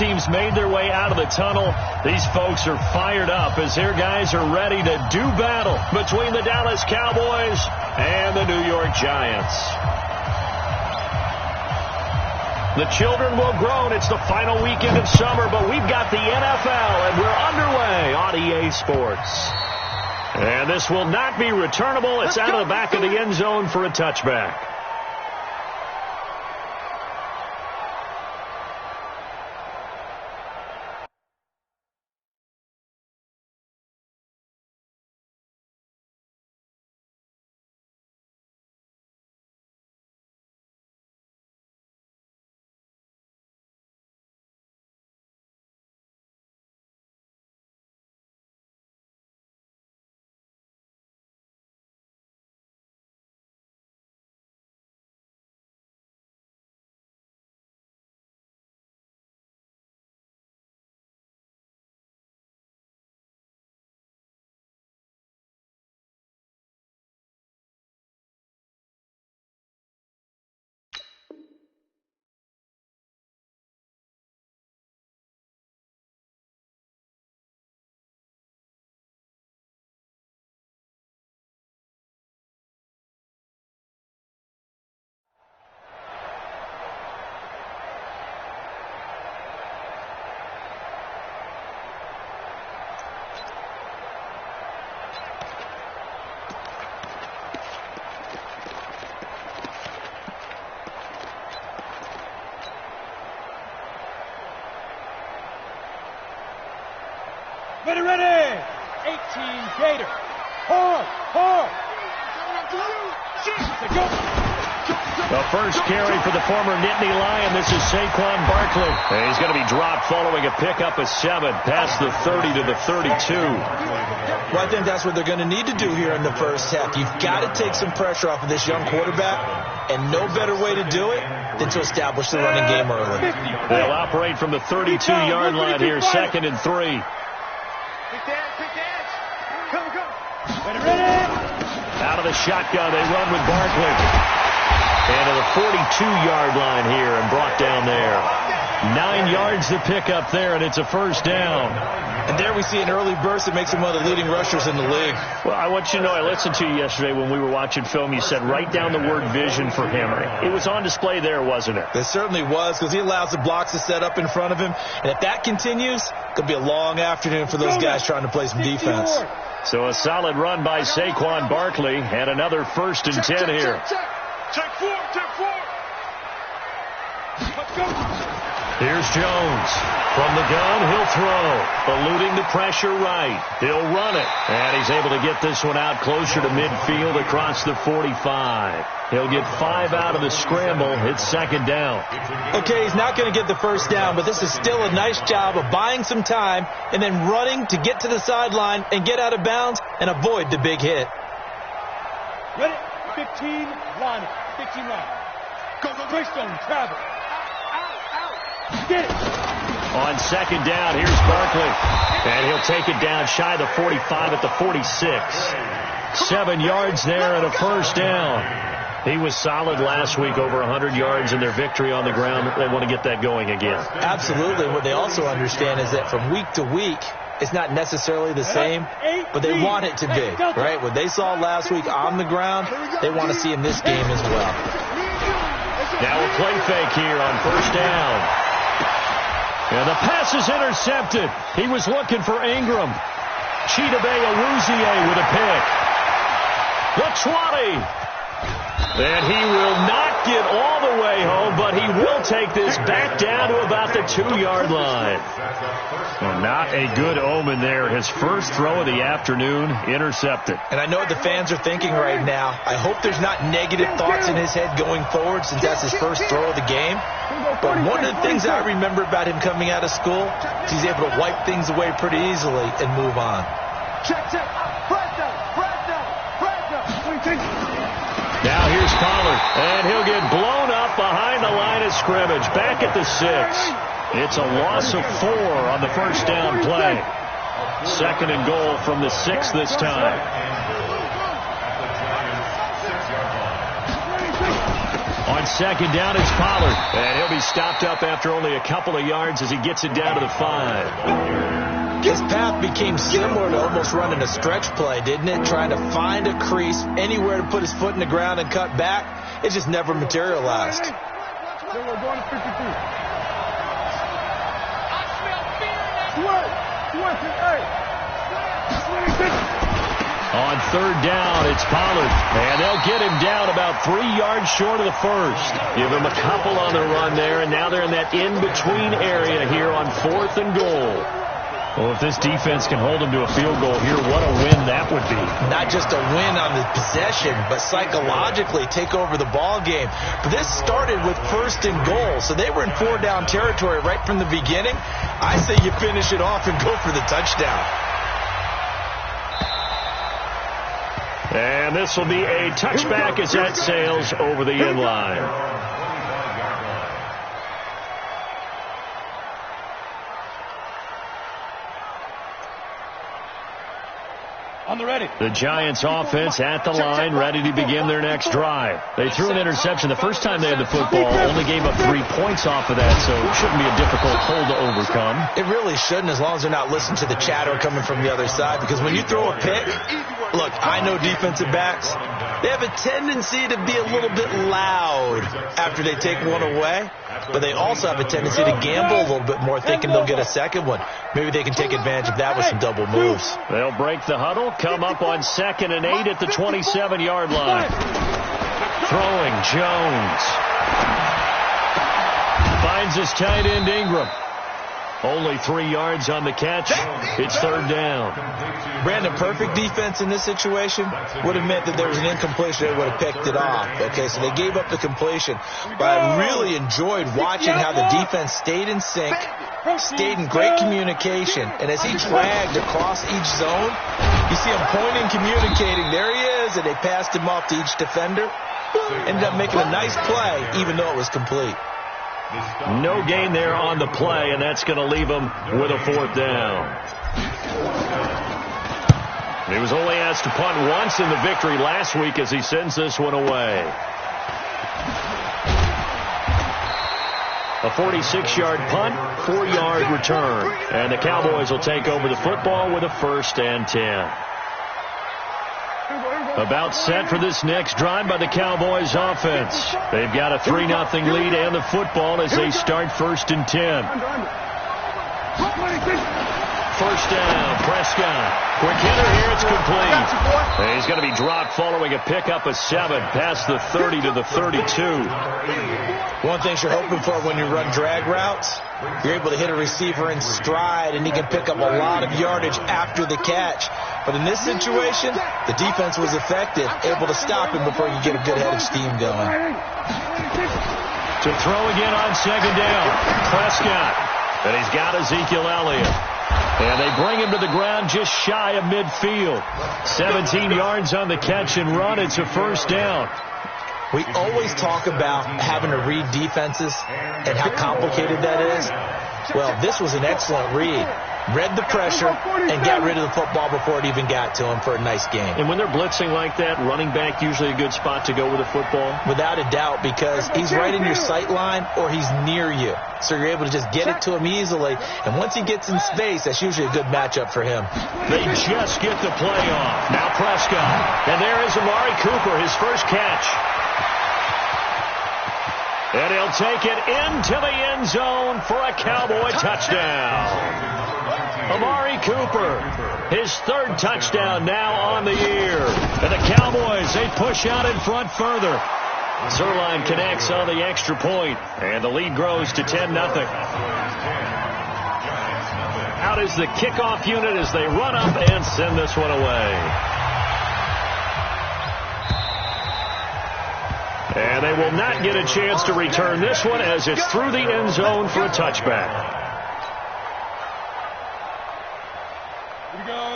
teams made their way out of the tunnel. These folks are fired up as their guys are ready to do battle between the Dallas Cowboys and the New York Giants. The children will groan. It's the final weekend of summer, but we've got the NFL, and we're underway on EA Sports. And this will not be returnable. It's out of the back of the end zone for a touchback. Ready. 18 Gator. Hard. The first carry for the former Nittany Lion. This is Saquon Barkley. And he's going to be dropped following a pickup of 7 past the 30 to the 32. Well, I think that's what they're going to need to do here in the first half. You've got to take some pressure off of this young quarterback, and no better way to do it than to establish the running game early. They'll operate from the 32-yard line here, 2nd and 3. Out of the shotgun, they run with Barkley. And to the 42-yard line here and brought down there. 9 yards to pick up there, and it's a first down. And there we see an early burst that makes him one of the leading rushers in the league. Well, I want you to know, I listened to you yesterday when we were watching film. You said write down the word vision for him. It was on display there, wasn't it? It certainly was, because he allows the blocks to set up in front of him. And if that continues, it could be a long afternoon for those guys trying to play some defense. So a solid run by Saquon Barkley, and another 1st and 10 here. Check 4. Let's go. Here's Jones. From the gun, he'll throw. Eluding the pressure right. He'll run it. And he's able to get this one out closer to midfield across the 45. He'll get 5 out of the scramble. It's 2nd down. Okay, he's not going to get the first down, but this is still a nice job of buying some time and then running to get to the sideline and get out of bounds and avoid the big hit. Ready? 15 line. 15 line. Go. Greystone, travel. Get it. On 2nd down, here's Barkley. And he'll take it down shy of the 45 at the 46. 7 yards there and a first down. He was solid last week, over 100 yards in their victory on the ground. They want to get that going again. Absolutely. What they also understand is that from week to week, it's not necessarily the same, but they want it to be, right? What they saw last week on the ground, they want to see in this game as well. Now a play fake here on first down. And the pass is intercepted. He was looking for Ingram. Chidobe Awuzie with a pick. The 20. And he will not get all the way home, but he will take this back down to about the 2-yard line. Well, not a good omen there. His first throw of the afternoon intercepted. And I know what the fans are thinking right now. I hope there's not negative thoughts in his head going forward since that's his first throw of the game. But one of the things I remember about him coming out of school is he's able to wipe things away pretty easily and move on. Now here's Pollard, and he'll get blown up behind the line of scrimmage, back at the 6. It's a loss of 4 on the first down play. 2nd and goal from the 6 this time. On second down, it's Pollard. And he'll be stopped up after only a couple of yards as he gets it down to the 5. His path became similar to almost running a stretch play, didn't it? Trying to find a crease, anywhere to put his foot in the ground and cut back. It just never materialized. On third down, it's Pollard. And they'll get him down about 3 yards short of the first. Give him a couple on the run there, and now they're in that in-between area here on 4th and goal. Well, if this defense can hold them to a field goal here, what a win that would be. Not just a win on the possession, but psychologically take over the ball game. But this started with 1st and goal, so they were in 4-down territory right from the beginning. I say you finish it off and go for the touchdown. And this will be a touchback as that sails over the end line. On the ready. The Giants offense at the line, ready to begin their next drive. They threw an interception the first time they had the football, only gave up 3 points off of that, so it shouldn't be a difficult hole to overcome. It really shouldn't, as long as they're not listening to the chatter coming from the other side, because when you throw a pick, look, I know defensive backs, they have a tendency to be a little bit loud after they take one away, but they also have a tendency to gamble a little bit more, thinking they'll get a second one. Maybe they can take advantage of that with some double moves. They'll break the huddle, come up on 2nd and 8 at the 27-yard line. Throwing, Jones. Finds his tight end, Ingram. Only 3 yards on the catch. It's 3rd down. Brandon, perfect defense in this situation would have meant that there was an incompletion. They would have picked it off. Okay, so they gave up the completion. But I really enjoyed watching how the defense stayed in sync, stayed in great communication. And as he dragged across each zone, you see him pointing, communicating. There he is, and they passed him off to each defender. Ended up making a nice play, even though it was complete. No gain there on the play, and that's going to leave him with a 4th down. He was only asked to punt once in the victory last week as he sends this one away. A 46-yard punt, 4-yard return. And the Cowboys will take over the football with a 1st and 10. About set for this next drive by the Cowboys offense. They've got a 3-0 lead and the football as they start 1st and 10. 1st down, Prescott. Quick hitter here, it's complete. And he's going to be dropped following a pickup of 7 past the 30 to the 32. One thing you're hoping for when you run drag routes, you're able to hit a receiver in stride, and he can pick up a lot of yardage after the catch. But in this situation, the defense was effective, able to stop him before you get a good head of steam going. To throw again on 2nd down, Prescott. And he's got Ezekiel Elliott. And they bring him to the ground just shy of midfield. 17 yards on the catch and run. It's a 1st down. We always talk about having to read defenses and how complicated that is. Well, this was an excellent read. Read the pressure and got rid of the football before it even got to him for a nice game. And when they're blitzing like that, running back usually a good spot to go with the football? Without a doubt, because he's right in your sight line or he's near you. So you're able to just get it to him easily. And once he gets in space, that's usually a good matchup for him. They just get the play off. Now Prescott. And there is Amari Cooper, his first catch. And he'll take it into the end zone for a Cowboy touchdown. Amari Cooper, his 3rd touchdown now on the year. And the Cowboys, they push out in front further. Zerline connects on the extra point, and the lead grows to 10-0. Out is the kickoff unit as they run up and send this one away. And they will not get a chance to return this one as it's through the end zone for a touchback.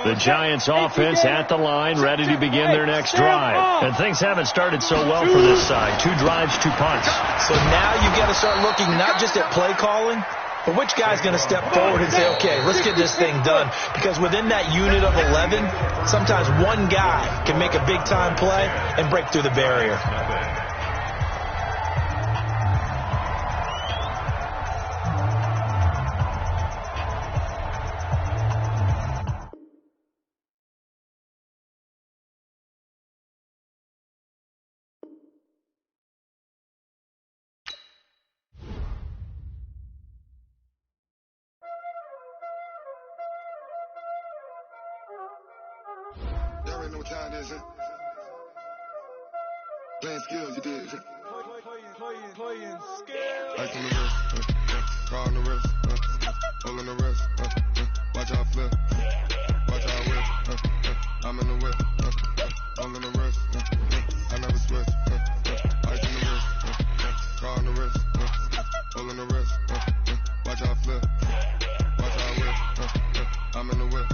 The Giants offense at the line, ready to begin their next drive. And things haven't started so well for this side. 2 drives, 2 punts. So now you've got to start looking not just at play calling, but which guy's going to step forward and say, okay, let's get this thing done. Because within that unit of 11, sometimes one guy can make a big-time play and break through the barrier. already know what time it is, huh? Playing skills, you did. Playing skills. Ice on the wrist, car on the wrist, hole in the wrist, watch how I flip, watch how I whip, I'm in the whip, hole in the wrist, I never switch, ice on the wrist, car on the wrist, hole in the wrist, watch how I flip, watch how I whip, I'm in the whip,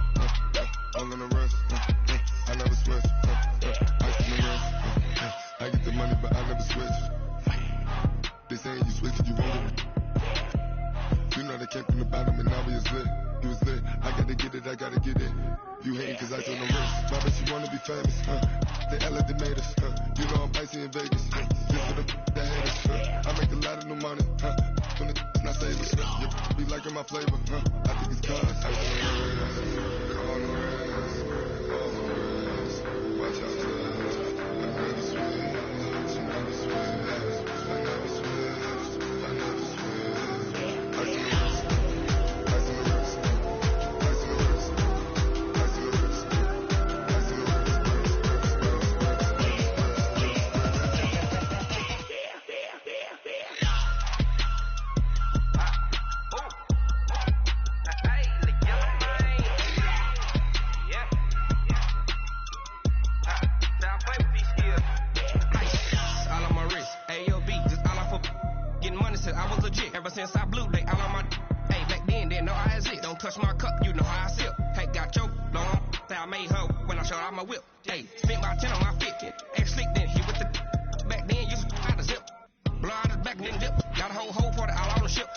hole in the wrist, I never switch, ice on the wrist, I get the money but I never switch. They saying you switch it, you want it. You know they came from the bottom and now we is lit. You was lit, I gotta get it, I gotta get it. You hating cause I told them rich. My bitch, you wanna be famous, They Ella, they made us, You know I'm icy in Vegas, Just for the that hate us, I make a lot of new money, When the not saving, You be liking my flavor, I think it's cause ice on the wrist, on the wrist, on the wrist. Watch out, I never switch, I never switch. Since I blew, they all on my hey, back then, didn't know I exist. Don't touch my cup, you know how I sip. Hey, got your long, say I made her when I showed out my whip. Hey, spent about 10 on my fit. Ex slick, then he with the back then, used to out the zip. Blow out his back, then dip. Got a whole 40 all on the ship.